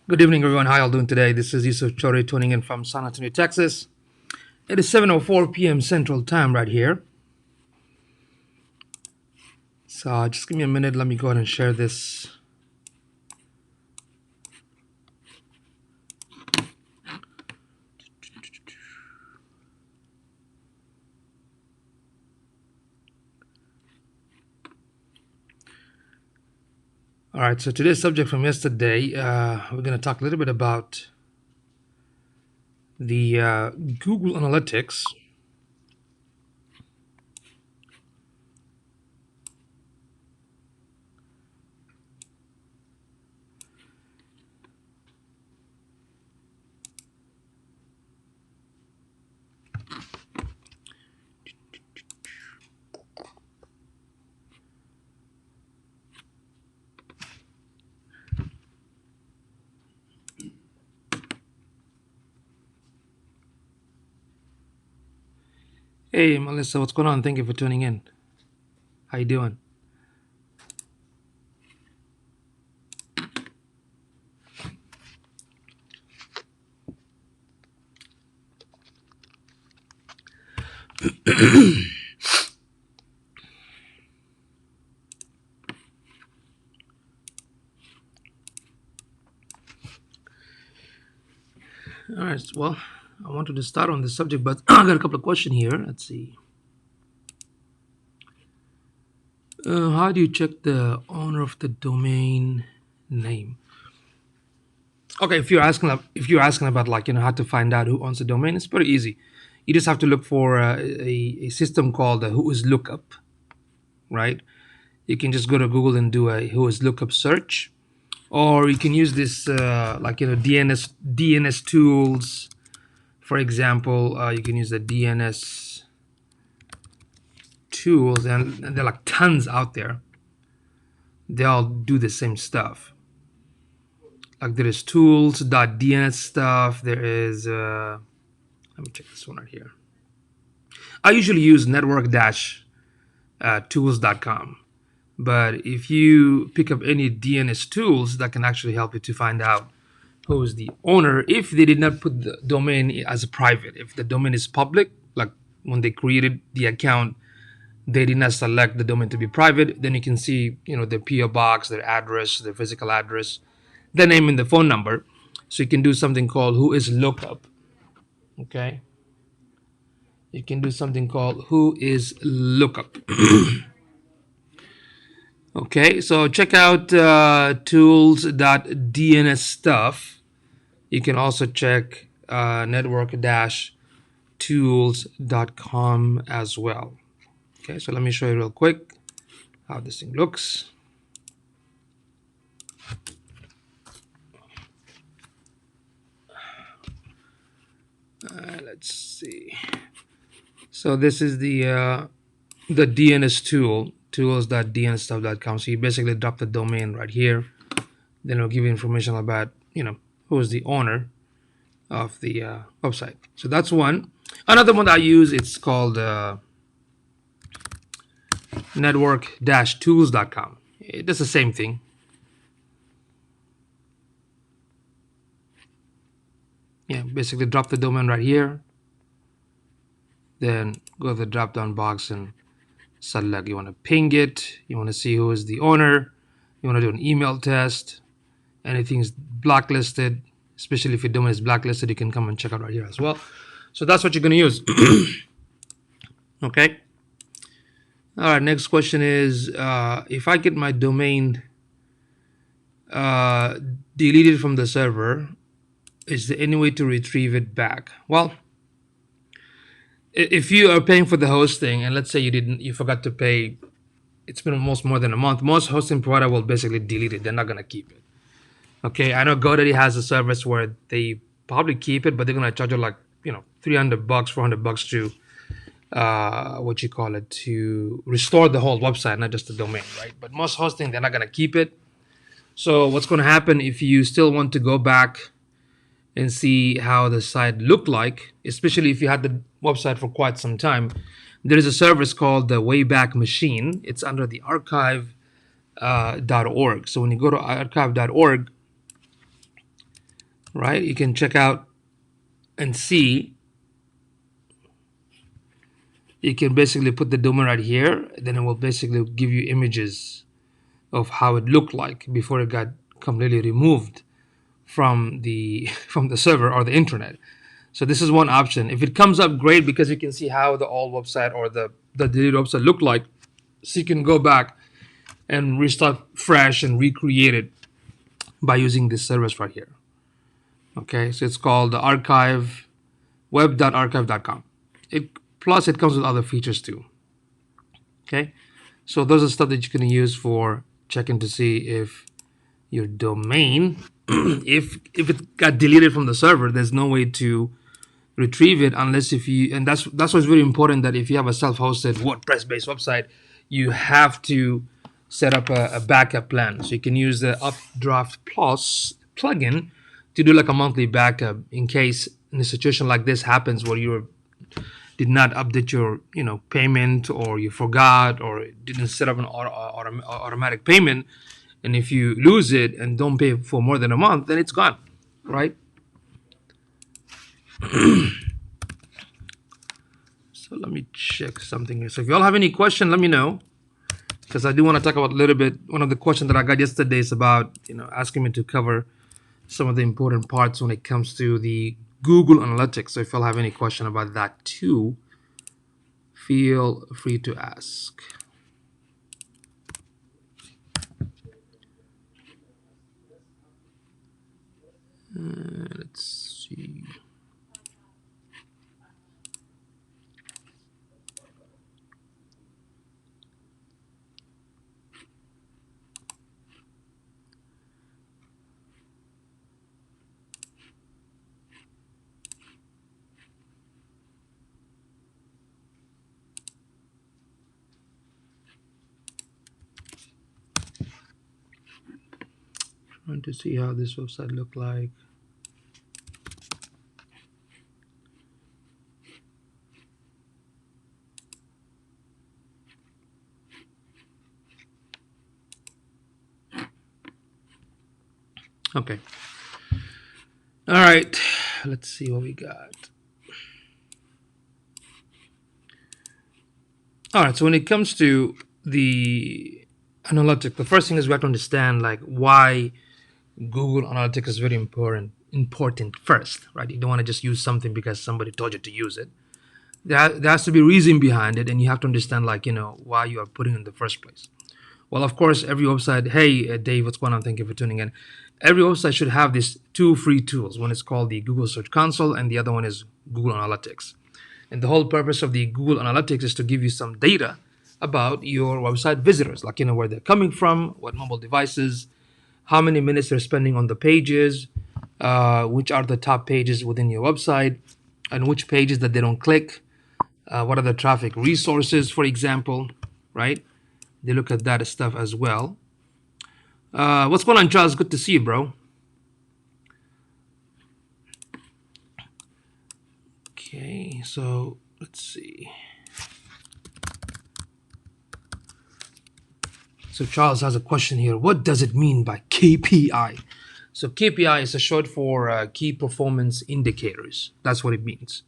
Good evening, everyone. How y'all doing today? This is Yusuf Chori tuning in from San Antonio, Texas. It is 7:04 p.m. Central Time right here. So just give me a minute. Let me go ahead and share this. All right. So today's subject from yesterday, we're going to talk a little bit about the Google Analytics. Hey, Melissa, what's going on? Thank you for tuning in. How you doing? All right. Well, I wanted to start on this subject, but I got a couple of questions here. Let's see. How do you check the owner of the domain name? Okay, if you're asking about how to find out who owns the domain, it's pretty easy. You just have to look for a system called Whois Lookup, right? You can just go to Google and do a Whois Lookup search, or you can use this DNS tools. For example, you can use the DNS tools, and there are like tons out there. They all do the same stuff. Like there is tools.dns stuff. There is let me check this one right here. I usually use network-tools.com. But if you pick up any DNS tools, that can actually help you to find out who is the owner if they did not put the domain as a private. If the domain is public, like when they created the account, they did not select the domain to be private, then you can see, their PO box, their address, their physical address, the name and the phone number. So you can do something called Whois Lookup. Okay. You can do something called Whois Lookup. Okay, so check out tools.dns stuff. You can also check network-tools.com as well. Okay, so let me show you real quick how this thing looks. Let's see. So this is the DNS tool, tools.dnsstuff.com. So you basically drop the domain right here. Then it'll give you information about, who is the owner of the website. So that's one. Another one that I use, it's called network-tools.com. It does the same thing. Yeah, basically drop the domain right here. Then go to the drop down box and select. You want to ping it. You want to see who is the owner. You want to do an email test. Anything's blacklisted, especially if your domain is blacklisted, you can come and check out right here as well. So that's what you're going to use. Okay. All right. Next question is if I get my domain deleted from the server, is there any way to retrieve it back? Well, if you are paying for the hosting, and let's say you forgot to pay, it's been almost more than a month, most hosting provider will basically delete it. They're not going to keep it. Okay, I know GoDaddy has a service where they probably keep it, but they're gonna charge you like $300, $400 to to restore the whole website, not just the domain, right? But most hosting, they're not gonna keep it. So what's gonna happen if you still want to go back and see how the site looked like, especially if you had the website for quite some time? There is a service called the Wayback Machine. It's under the archive.org. So when you go to archive.org, right? You can check out and see. You can basically put the domain right here, then it will basically give you images of how it looked like before it got completely removed from the from the server or the internet. So this is one option. If it comes up, great, because you can see how the old website or the deleted website looked like. So you can go back and restart fresh and recreate it by using this service right here. Okay, so it's called the archive web.archive.com. It plus it comes with other features too. Okay, so those are stuff that you can use for checking to see if your domain, if it got deleted from the server, there's no way to retrieve it unless if you, and that's what's very important, that if you have a self-hosted WordPress based website, you have to set up a backup plan. So you can use the Updraft Plus plugin to do like a monthly backup in case in a situation like this happens where you did not update your payment, or you forgot, or didn't set up an automatic payment, and if you lose it and don't pay for more than a month, then it's gone, right? So let me check something here. So if you all have any question, let me know, because I do want to talk about a little bit. One of the questions that I got yesterday is about asking me to cover some of the important parts when it comes to the Google Analytics. So if you all have any question about that too, feel free to ask. Let's see. Trying to see how this website looked like. Okay. All right. Let's see what we got. All right. So when it comes to the analytics, the first thing is we have to understand like why Google Analytics is very important first, right? You don't want to just use something because somebody told you to use it. There has to be a reason behind it, and you have to understand like why you are putting it in the first place. Well, of course, every website. Hey, Dave, what's going on? Thank you for tuning in. Every website should have these two free tools. One is called the Google Search Console, and the other one is Google Analytics. And the whole purpose of the Google Analytics is to give you some data about your website visitors, like where they're coming from, what mobile devices, how many minutes they're spending on the pages, which are the top pages within your website, and which pages that they don't click, what are the traffic resources, for example, right? They look at that stuff as well. What's going on, Charles? Good to see you, bro. Okay, so let's see. So Charles has a question here. What does it mean by KPI? So KPI is a short for key performance indicators. That's what it means,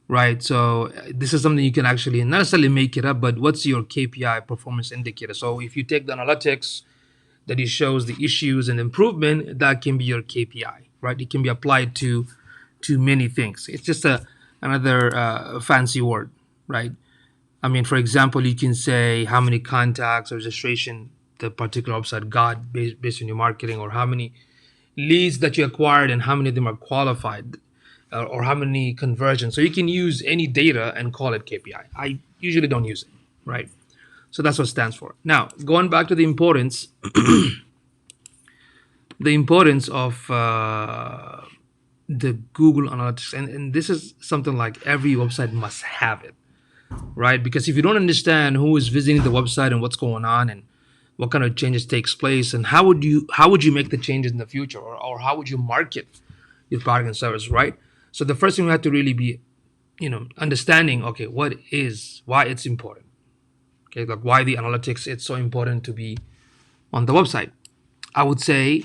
right? So this is something you can actually not necessarily make it up, but what's your KPI performance indicator? So if you take the analytics that it shows the issues and improvement, that can be your KPI, right? It can be applied to many things. It's just another fancy word, right? I mean, for example, you can say how many contacts or registration the particular website got based on your marketing, or how many leads that you acquired and how many of them are qualified, or how many conversions. So you can use any data and call it KPI. I usually don't use it, right? So that's what it stands for. Now, going back to the importance, the importance of the Google Analytics, and this is something like every website must have it, right? Because if you don't understand who is visiting the website and what's going on and what kind of changes takes place, and how would you make the changes in the future, or how would you market your product and service, right? So the first thing we have to really be understanding, okay, why it's important, okay, like why the analytics it's so important to be on the website. I would say,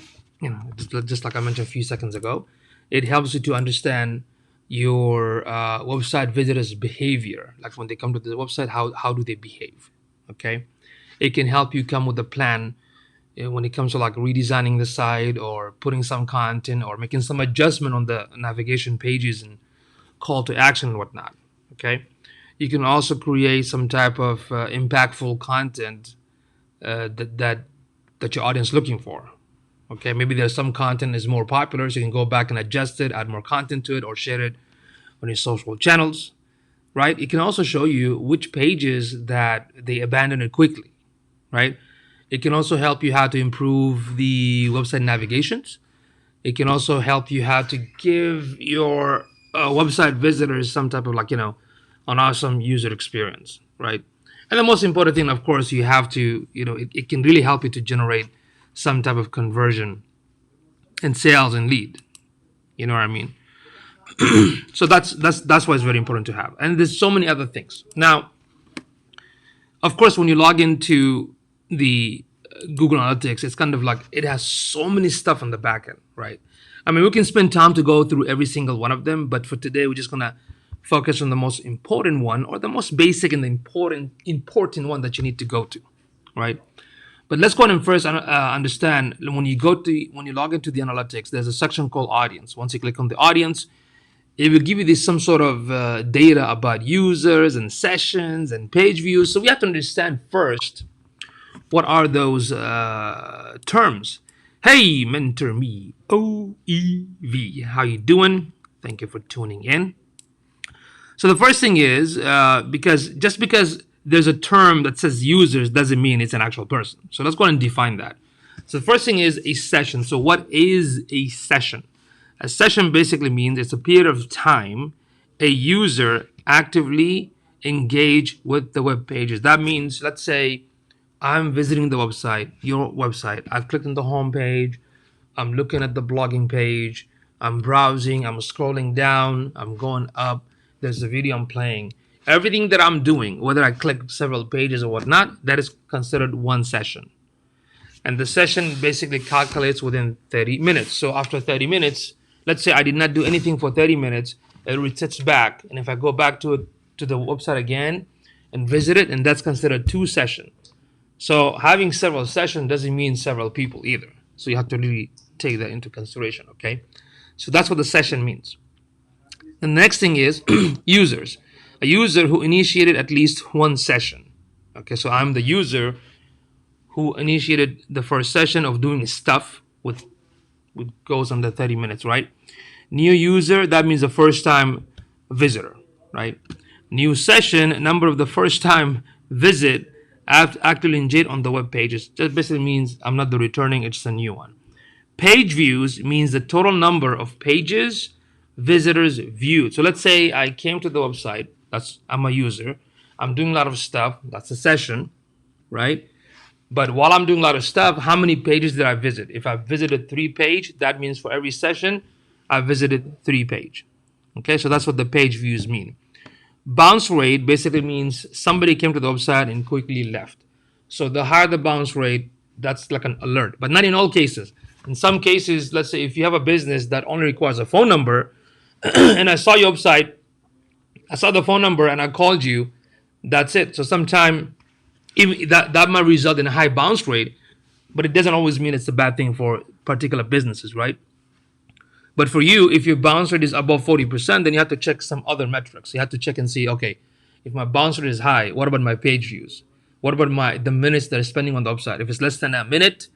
just like I mentioned a few seconds ago, it helps you to understand your website visitors' behavior. Like when they come to the website, how do they behave? Okay, it can help you come with a plan when it comes to like redesigning the site or putting some content or making some adjustment on the navigation pages and call to action and whatnot. Okay, you can also create some type of impactful content that your audience looking for. Okay, maybe there's some content is more popular, so you can go back and adjust it, add more content to it, or share it on your social channels. Right? It can also show you which pages that they abandon it quickly. Right? It can also help you how to improve the website navigations. It can also help you how to give your website visitors some type of like an awesome user experience, right? And the most important thing, of course, you have to it can really help you to generate some type of conversion and sales and lead. You know what I mean? So that's why it's very important to have. And there's so many other things. Now, of course, when you log into the Google Analytics, it's kind of like it has so many stuff on the back end, right? I mean, we can spend time to go through every single one of them, but for today, we're just gonna focus on the most important one, or the most basic and the important one that you need to go to, right? But let's go ahead and first understand when you log into the analytics, there's a section called audience. Once you click on the audience, it will give you some sort of data about users and sessions and page views. So we have to understand first what are those terms. Hey, mentor me, OEV. How you doing? Thank you for tuning in. So the first thing is because there's a term that says users doesn't mean it's an actual person. So let's go ahead and define that. So the first thing is a session. So what is a session? A session basically means it's a period of time a user actively engage with the web pages. That means, let's say I'm visiting the website, your website. I've clicked on the home page. I'm looking at the blogging page. I'm browsing. I'm scrolling down. I'm going up. There's a video I'm playing. Everything that I'm doing, whether I click several pages or whatnot, that is considered one session. And the session basically calculates within 30 minutes. So after 30 minutes, let's say I did not do anything for 30 minutes, it resets back. And if I go back to the website again and visit it, and that's considered two sessions. So having several sessions doesn't mean several people either. So you have to really take that into consideration, okay? So that's what the session means. The next thing is users. A user who initiated at least one session. Okay, so I'm the user who initiated the first session of doing stuff with goes under 30 minutes, right? New user, that means the first time visitor, right? New session, number of the first time visit actually engage on the web pages. That basically means I'm not the returning, it's a new one. Page views means the total number of pages visitors viewed. So let's say I came to the website, I'm a user, I'm doing a lot of stuff, that's a session, right? But while I'm doing a lot of stuff, how many pages did I visit? If I visited 3 pages, that means for every session, I visited 3 pages. Okay, so that's what the page views mean. Bounce rate basically means somebody came to the website and quickly left. So the higher the bounce rate, that's like an alert, but not in all cases. In some cases, let's say if you have a business that only requires a phone number, and I saw your website, I saw the phone number and I called you, that's it. So sometimes that might result in a high bounce rate, but it doesn't always mean it's a bad thing for particular businesses, right? But for you, if your bounce rate is above 40%, then you have to check some other metrics. You have to check and see, okay, if my bounce rate is high, what about my page views? What about the minutes they're spending on the website? If it's less than a minute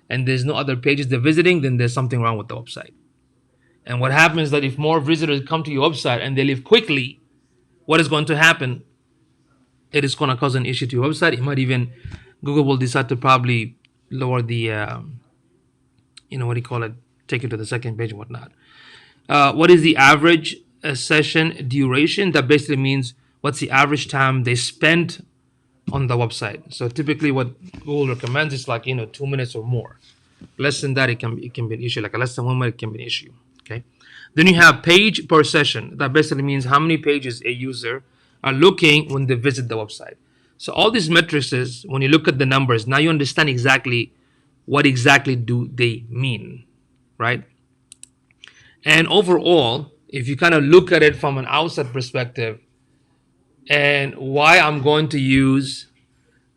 and there's no other pages they're visiting, then there's something wrong with the website. And what happens is that if more visitors come to your website and they leave quickly, what is going to happen? It is going to cause an issue to your website. It might even, Google will decide to probably lower the, take it to the second page and whatnot. What is the average session duration? That basically means what's the average time they spend on the website. So typically what Google recommends is 2 minutes or more. Less than that, it can be an issue. Like less than 1 minute can be an issue. Okay. Then you have page per session. That basically means how many pages a user are looking when they visit the website. So all these metrics is when you look at the numbers, now you understand exactly what exactly do they mean, right? And overall, if you kind of look at it from an outside perspective, and why I'm going to use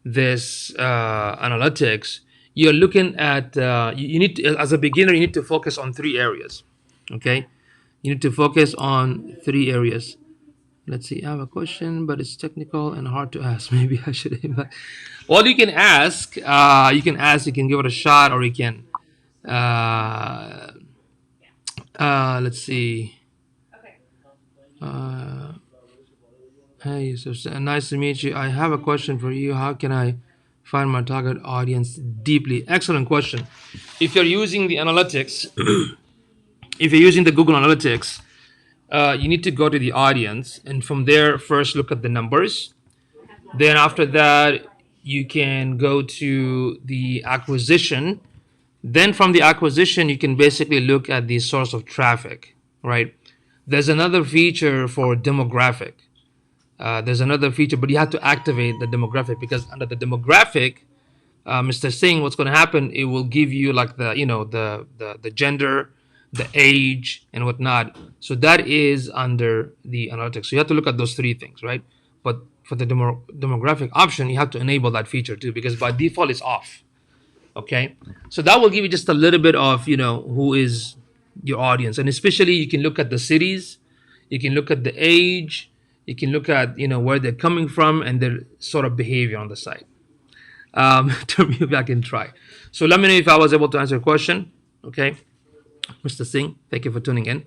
this analytics, you're looking at you need to, as a beginner, you need to focus on three areas. Okay, you need to focus on three areas. Let's see. I have a question, but it's technical and hard to ask. Maybe I should. Well, you can ask. You can ask. You can give it a shot, or you can. Uh, let's see. Uh, Hey, so nice to meet you. I have a question for you. How can I find my target audience deeply? Excellent question. If you're using the analytics, if you're using the Google Analytics, you need to go to the audience, and from there, first look at the numbers. Then after that, you can go to the acquisition. Then from the acquisition, you can basically look at the source of traffic, right? There's another feature for demographic. There's another feature, but you have to activate the demographic, because under the demographic, Mr. Singh, what's going to happen? It will give you like the the gender, the age, and whatnot. So that is under the analytics. So you have to look at those three things, right? But for the demographic option, you have to enable that feature too, because by default it's off. Okay, so that will give you just a little bit of who is your audience, and especially you can look at the cities, you can look at the age, you can look at where they're coming from and their sort of behavior on the site. To maybe I can try. So let me know if I was able to answer your question. Okay, Mr. Singh, thank you for tuning in.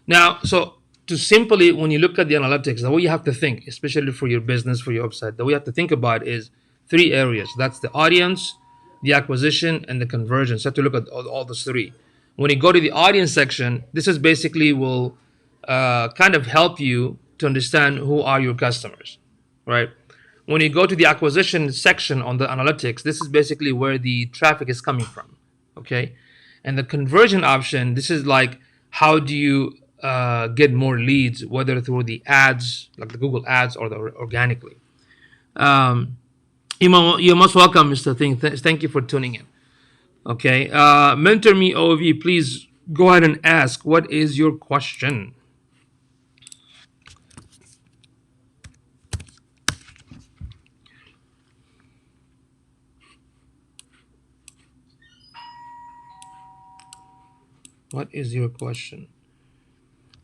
Now, so to simply, when you look at the analytics, the way you have to think, especially for your business, for your website, the way you have to think about is three areas. That's the audience, the acquisition, and the conversion. So you have to look at all those three. When you go to the audience section, this is basically will kind of help you to understand who are your customers, right? When you go to the acquisition section on the analytics, this is basically where the traffic is coming from, okay? And the conversion option, this is like how do you get more leads, whether through the ads, like the Google ads, or organically. Um, you're most welcome, Mr. Thing. Thank you for tuning in. Okay, Mentor Me OV, please go ahead and ask, what is your question? What is your question?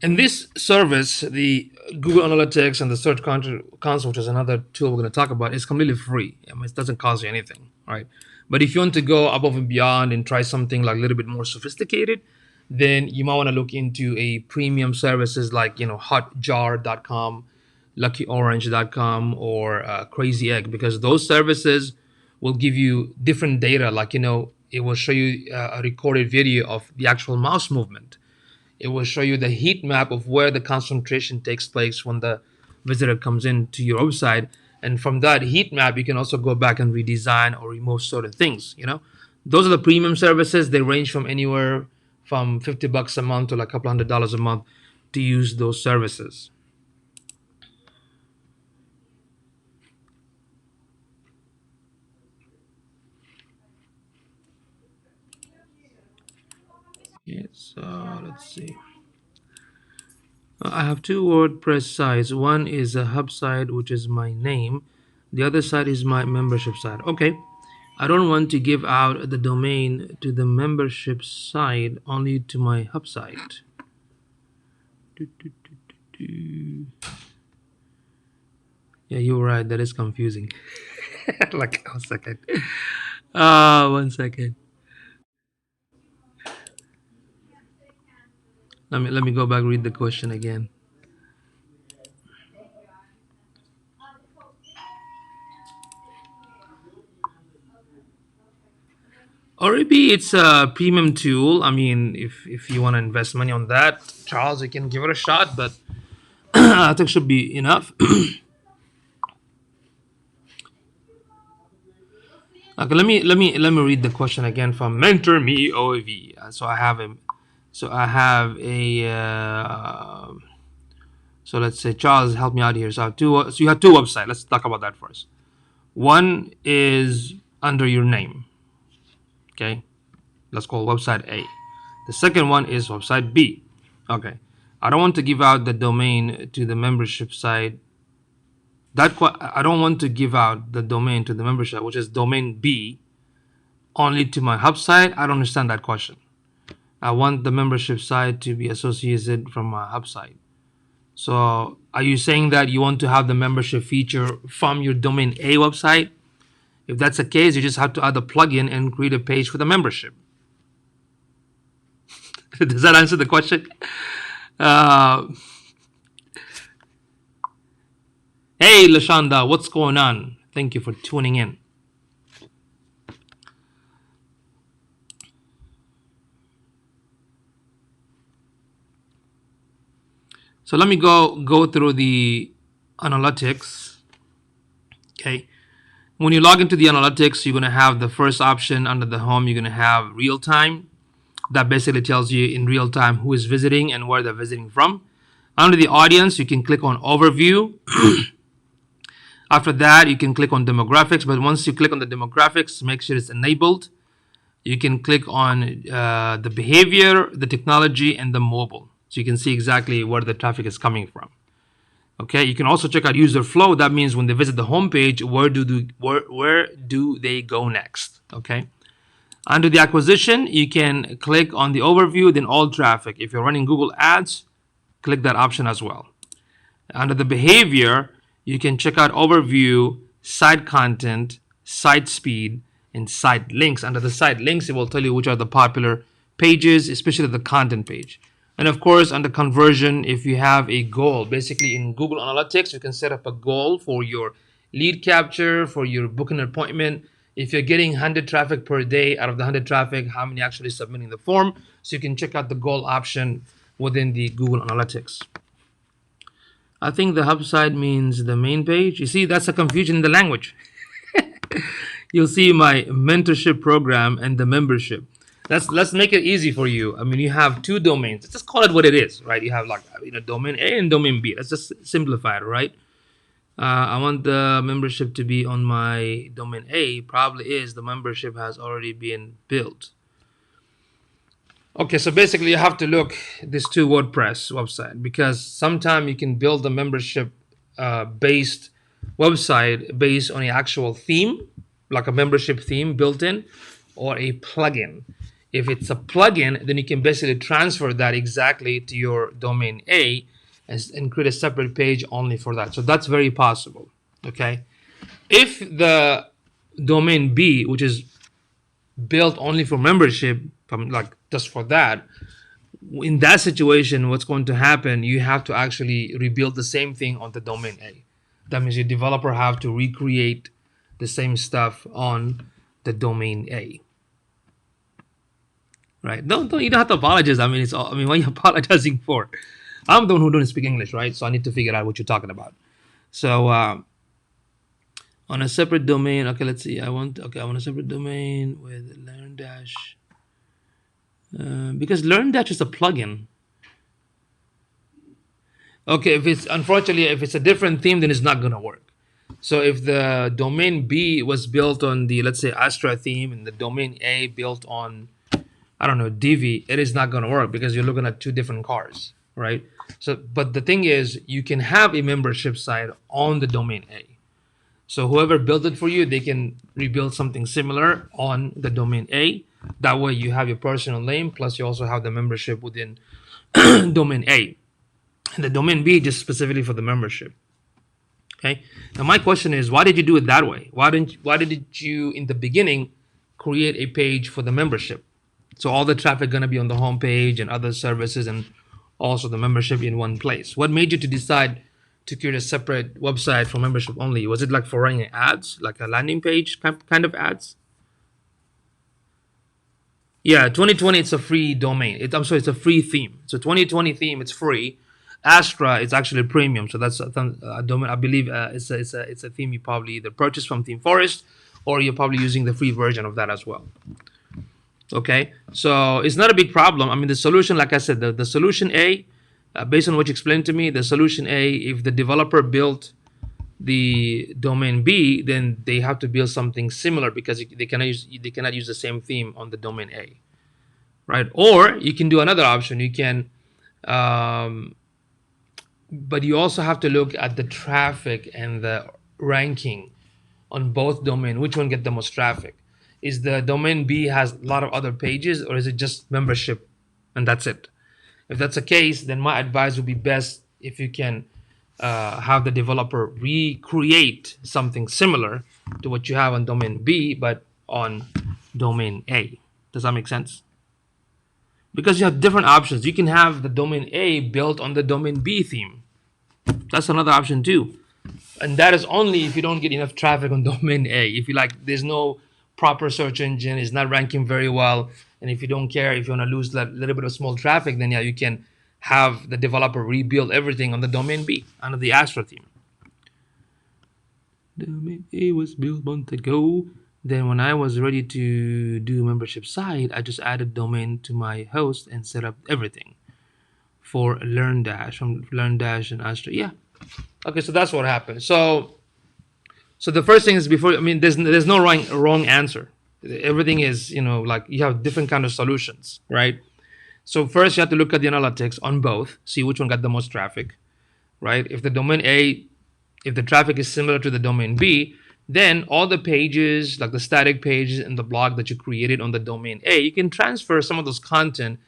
In this service, the Google Analytics and the Search Console, which is another tool we're going to talk about, is completely free. I mean, it doesn't cost you anything, right? But if you want to go above and beyond and try something like a little bit more sophisticated, then you might want to look into a premium services like Hotjar.com, LuckyOrange.com, or Crazy Egg, because those services will give you different data. Like it will show you a recorded video of the actual mouse movement. It will show you the heat map of where the concentration takes place when the visitor comes into your website. And from that heat map, you can also go back and redesign or remove certain things. Those are the premium services. They range from anywhere from $50 a month to like a couple $100 a month to use those services. Yes, let's see. I have two WordPress sites. One is a hub site, which is my name. The other site is my membership site. Okay. I don't want to give out the domain to the membership site, only to my hub site. Yeah, you're right. That is confusing. Like, 1 second. 1 second. Let me go back, read the question again. Or maybe it's a premium tool. I mean, if you want to invest money on that, Charles, you can give it a shot. But I think should be enough. Okay, let me read the question again from Mentor Me OAV. So I have a so let's say, Charles, help me out here. So you have two websites. Let's talk about that first. One is under your name. Okay, let's call website A. The second one is website B. Okay. I don't want to give out the domain to the membership site. I don't want to give out the domain to the membership, which is domain B, only to my hub site. I don't understand that question. I want the membership site to be associated from my hub site. So are you saying that you want to have the membership feature from your domain A website? If that's the case, you just have to add a plugin and create a page for the membership. Does that answer the question? Hey, Lashanda, what's going on? Thank you for tuning in. So let me go through the analytics. Okay. When you log into the analytics, you're going to have the first option under the home. You're going to have real time. That basically tells you in real time who is visiting and where they're visiting from. Under the audience, you can click on overview. After that, you can click on demographics. But once you click on the demographics, make sure it's enabled. You can click on the behavior, the technology, and the mobile. So you can see exactly where the traffic is coming from. Okay, you can also check out user flow. That means when they visit the homepage, where do they go next? Okay. Under the acquisition, you can click on the overview, then all traffic. If you're running Google Ads, click that option as well. Under the behavior, you can check out overview, site content, site speed, and site links. Under the site links, it will tell you which are the popular pages, especially the content page. And of course, under conversion, if you have a goal, basically in Google Analytics, you can set up a goal for your lead capture, for your booking appointment. If you're getting 100 traffic per day, out of the 100 traffic, how many actually submitting the form? So you can check out the goal option within the Google Analytics. I think the hub site means the main page. You see, that's a confusion in the language. You'll see my mentorship program and the membership. Let's make it easy for you. I mean, you have two domains. Let's just call it what it is, right? You have like domain A and domain B. Let's just simplify it, right? I want the membership to be on my domain A. Probably is the membership has already been built. Okay, so basically you have to look this to WordPress website, because sometimes you can build a membership based website based on the actual theme, like a membership theme built in, or a plugin. If it's a plugin, then you can basically transfer that exactly to your domain A and create a separate page only for that. So that's very possible. Okay. If the domain B, which is built only for membership, like just for that, in that situation, what's going to happen, you have to actually rebuild the same thing on the domain A. That means your developer have to recreate the same stuff on the domain A. Right? Don't you don't have to apologize. I mean, what are you apologizing for? I'm the one who don't speak English, right? So I need to figure out what you're talking about. So on a separate domain, okay, let's see. I want a separate domain with LearnDash. Because LearnDash is a plugin. Okay, if it's a different theme, then it's not gonna work. So if the domain B was built on the, let's say, Astra theme, and the domain A built on, I don't know, Divi, it is not gonna work because you're looking at two different cars, right? So, but the thing is, you can have a membership site on the domain A. So whoever built it for you, they can rebuild something similar on the domain A. That way you have your personal name, plus you also have the membership within domain A. And the domain B just specifically for the membership. Okay. Now my question is, why did you do it that way? Why did you in the beginning create a page for the membership? So all the traffic gonna be on the home page and other services and also the membership in one place. What made you to decide to create a separate website for membership only? Was it like for running ads, like a landing page kind of ads? Yeah, 2020 it's a free domain. It's a free theme. So 2020 theme, it's free. Astra is actually premium, so that's a domain. I believe it's a theme you probably either purchase from ThemeForest, or you're probably using the free version of that as well. Okay, so it's not a big problem. I mean, the solution, like I said, the solution A, based on what you explained to me, the solution A, if the developer built the domain B, then they have to build something similar because they cannot use the same theme on the domain A, right? Or you can do another option. You can Um, but you also have to look at the traffic and the ranking on both domain. Which one get the most traffic? Is the domain B has a lot of other pages, or is it just membership and that's it? If that's the case, then my advice would be best if you can have the developer recreate something similar to what you have on domain B, but on domain A. Does that make sense? Because you have different options. You can have the domain A built on the domain B theme. That's another option too. And that is only if you don't get enough traffic on domain A. If you like, there's no proper search engine, it's not ranking very well, and if you don't care, if you want to lose that little bit of small traffic, then yeah, you can have the developer rebuild everything on the domain B under the Astra theme. Domain A was built months ago. Then when I was ready to do membership site, I just added domain to my host and set up everything for LearnDash from LearnDash and Astra. Yeah. Okay, so that's what happened. So the first thing is before, I mean, there's no wrong answer. Everything is, like you have different kind of solutions, right? So first you have to look at the analytics on both, see which one got the most traffic, right? If the domain A, if the traffic is similar to the domain B, then all the pages, like the static pages in the blog that you created on the domain A, you can transfer some of those content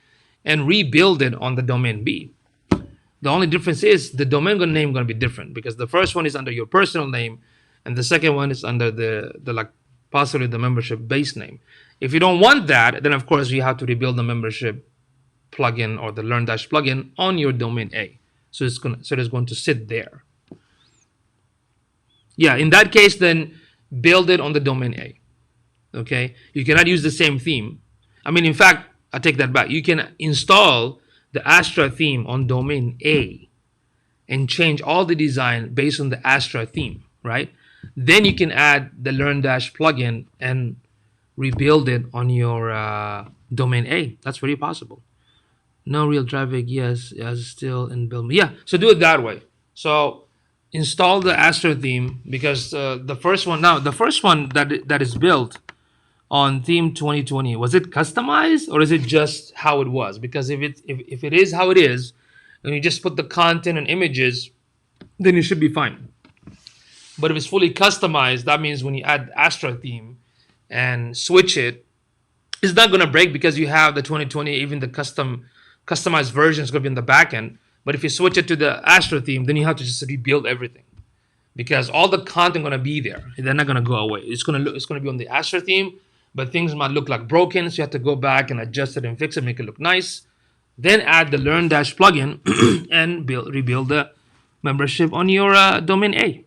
and rebuild it on the domain B. The only difference is the domain name going to be different because the first one is under your personal name and the second one is under the like possibly the membership base name. If you don't want that, then of course you have to rebuild the membership plugin or the LearnDash plugin on your domain A. So it's going to sit there. Yeah, in that case, then build it on the domain A. Okay, you cannot use the same theme. I mean, in fact, I take that back. You can install the Astra theme on domain A and change all the design based on the Astra theme, right? Then you can add the LearnDash plugin and rebuild it on your domain A. That's very possible. No real traffic, yes, as still in build. Yeah, so do it that way. So install the Astra theme because the first one that is built on theme 2020, was it customized or is it just how it was? Because if it is how it is, and you just put the content and images, then it should be fine. But if it's fully customized, that means when you add Astra theme and switch it, it's not going to break because you have the 2020, even the customized version is going to be in the back end. But if you switch it to the Astra theme, then you have to just rebuild everything because all the content going to be there. They're not going to go away. It's going to be on the Astra theme, but things might look like broken, so you have to go back and adjust it and fix it, make it look nice. Then add the LearnDash plugin and rebuild the membership on your domain A.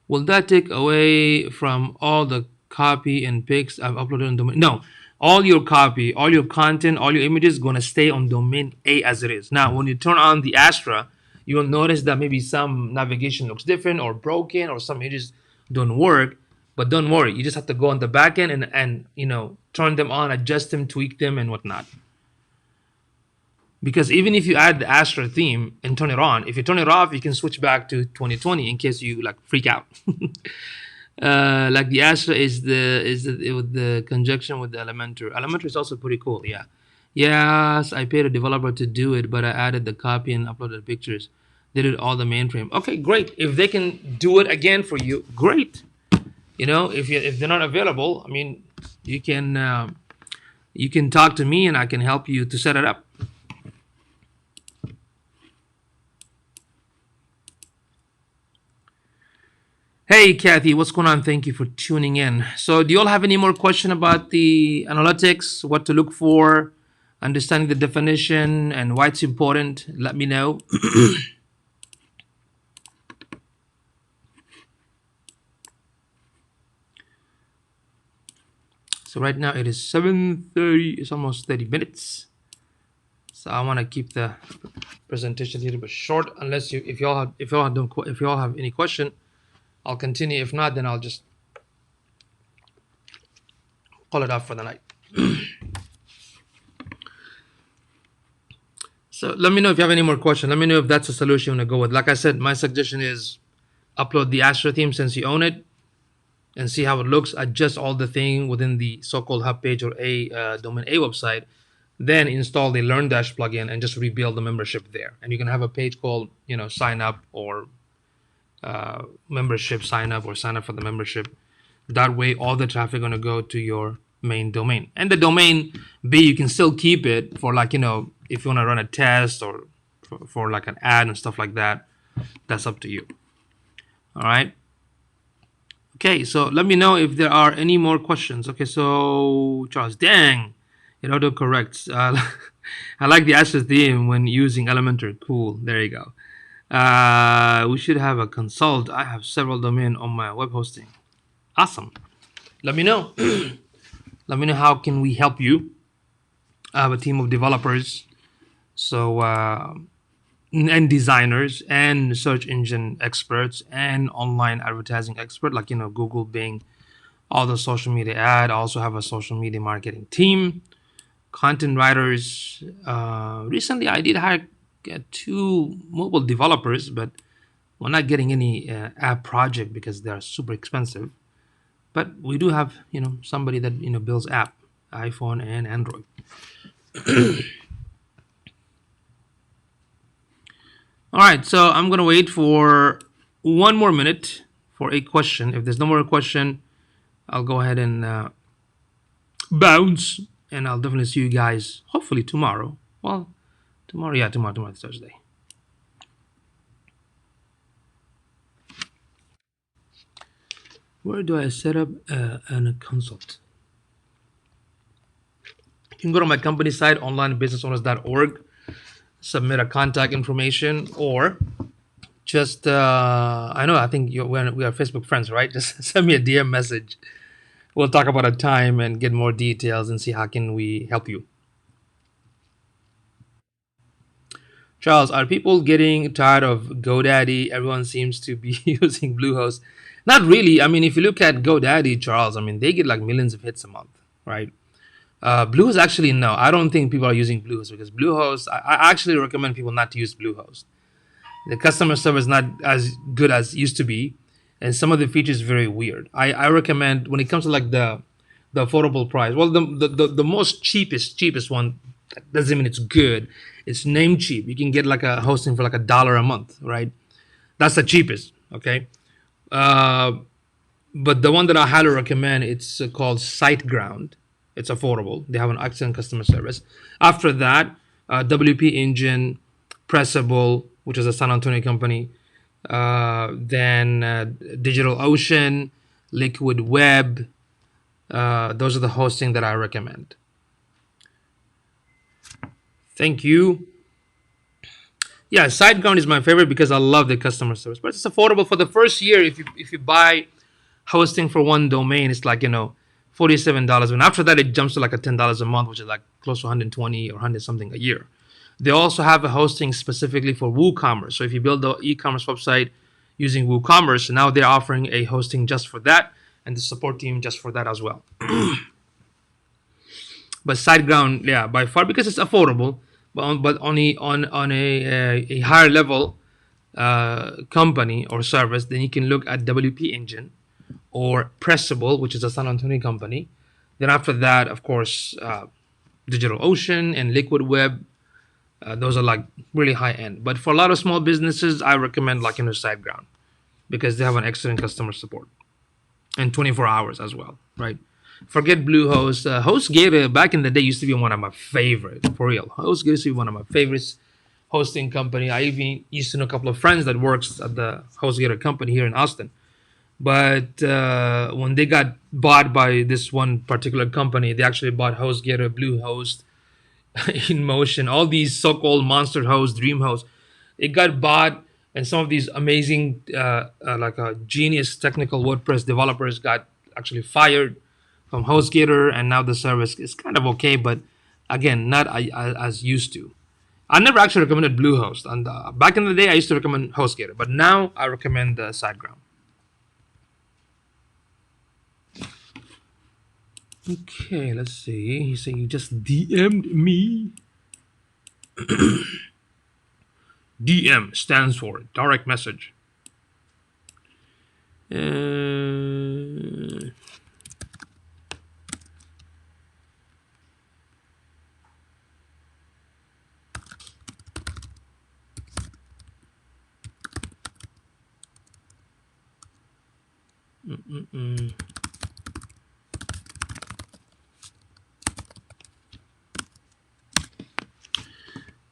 Will that take away from all the copy and pics I've uploaded on domain? No, all your copy, all your content, all your images going to stay on domain A as it is. Now, when you turn on the Astra, you will notice that maybe some navigation looks different or broken or some images don't work. But don't worry, you just have to go on the back end and turn them on, adjust them, tweak them, and whatnot. Because even if you add the Astra theme and turn it on, if you turn it off, you can switch back to 2020 in case you like freak out. Like the Astra is with the conjunction with the Elementor. Elementor is also pretty cool. Yeah. Yes, I paid a developer to do it, but I added the copy and uploaded pictures. Did it all the mainframe. Okay, great. If they can do it again for you, great. If they're not available, I mean, you can talk to me and I can help you to set it up. Hey, Kathy, what's going on? Thank you for tuning in. So do you all have any more question about the analytics, what to look for, understanding the definition and why it's important? Let me know. So right now it is 7:30. It's almost 30 minutes. So I want to keep the presentation a little bit short, unless if you all have any question, I'll continue. If not, then I'll just call it off for the night. So let me know if you have any more questions. Let me know if that's a solution you want to go with. Like I said, my suggestion is upload the Astra theme since you own it and see how it looks. Adjust all the thing within the so-called hub page or domain A website. then install the LearnDash plugin and just rebuild the membership there. And you can have a page called, sign up or membership sign up or sign up for the membership. That way, all the traffic going to go to your main domain. And the domain B, you can still keep it for like, if you want to run a test or for like an ad and stuff like that. That's up to you. All right. Okay, so let me know if there are any more questions. Okay, so Charles, dang, it autocorrects. I like the Asher theme when using Elementor. Cool. There you go. We should have a consult. I have several domain on my web hosting. Awesome. Let me know. Let me know how can we help you. I have a team of developers, so and designers and search engine experts and online advertising expert like Google, Bing, all the social media ad. I also have a social media marketing team, content writers. Recently, I did hire 2 mobile developers, but we're not getting any app project because they're super expensive. But we do have somebody that builds app, iPhone and Android. All right, so I'm gonna wait for 1 more minute for a question. If there's no more question, I'll go ahead and bounce, and I'll definitely see you guys hopefully tomorrow. Well, tomorrow, yeah, tomorrow is Thursday. Where do I set up a consult? You can go to my company site, onlinebusinessowners.org, submit a contact information, or just I think we are Facebook friends, right? Just send me a DM message. We'll talk about a time and get more details and see how can we help you. Charles, are people getting tired of GoDaddy? Everyone seems to be using Bluehost. Not really. I mean, if you look at GoDaddy, Charles, I mean, they get like millions of hits a month, right? Bluehost, actually, no. I don't think people are using Bluehost because Bluehost, I actually recommend people not to use Bluehost. The customer service is not as good as it used to be, and some of the features very weird. I recommend when it comes to like the affordable price. Well, the most cheapest one doesn't mean it's good. It's Namecheap. You can get like a hosting for like $1 a month, right? That's the cheapest. Okay. Uh, but the one that I highly recommend, it's called SiteGround. It's affordable. They have an excellent customer service. After that, WP Engine, Pressable, which is a San Antonio company, then DigitalOcean, Liquid Web. Those are the hosting that I recommend. Thank you. Yeah, SiteGround is my favorite because I love the customer service, but it's affordable for the first year. If you buy hosting for one domain, it's like $47, and after that it jumps to like a $10 a month, which is like close to 120 or 100 something a year. They also have a hosting specifically for WooCommerce. So if you build the e-commerce website using WooCommerce, now they're offering a hosting just for that and the support team just for that as well. But SiteGround, yeah, by far because it's affordable, but only on a higher level company or service, then you can look at WP Engine or Pressable, which is a San Antonio company. Then after that, of course, DigitalOcean and Liquid Web. Those are like really high end. But for a lot of small businesses, I recommend like SiteGround because they have an excellent customer support and 24 hours as well, right? Forget Bluehost. HostGator back in the day used to be one of my favorite, for real. HostGator used to be one of my favorites hosting company. I even used to know a couple of friends that works at the HostGator company here in Austin. But when they got bought by this one particular company, they actually bought HostGator, Bluehost, InMotion, all these so-called monster hosts, dream hosts. It got bought, and some of these amazing, genius technical WordPress developers got actually fired from HostGator, and now the service is kind of okay, but again, not as used to. I never actually recommended Bluehost, and back in the day, I used to recommend HostGator, but now I recommend SiteGround. Okay, let's see. He said you just DM'd me. DM stands for direct message.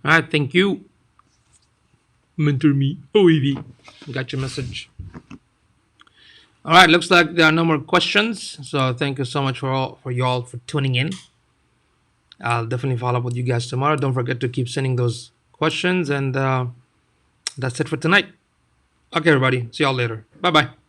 All right, thank you. Mentor me, OEV. Got your message. All right, looks like there are no more questions. So thank you so much for y'all for tuning in. I'll definitely follow up with you guys tomorrow. Don't forget to keep sending those questions, and that's it for tonight. Okay, everybody. See y'all later. Bye bye.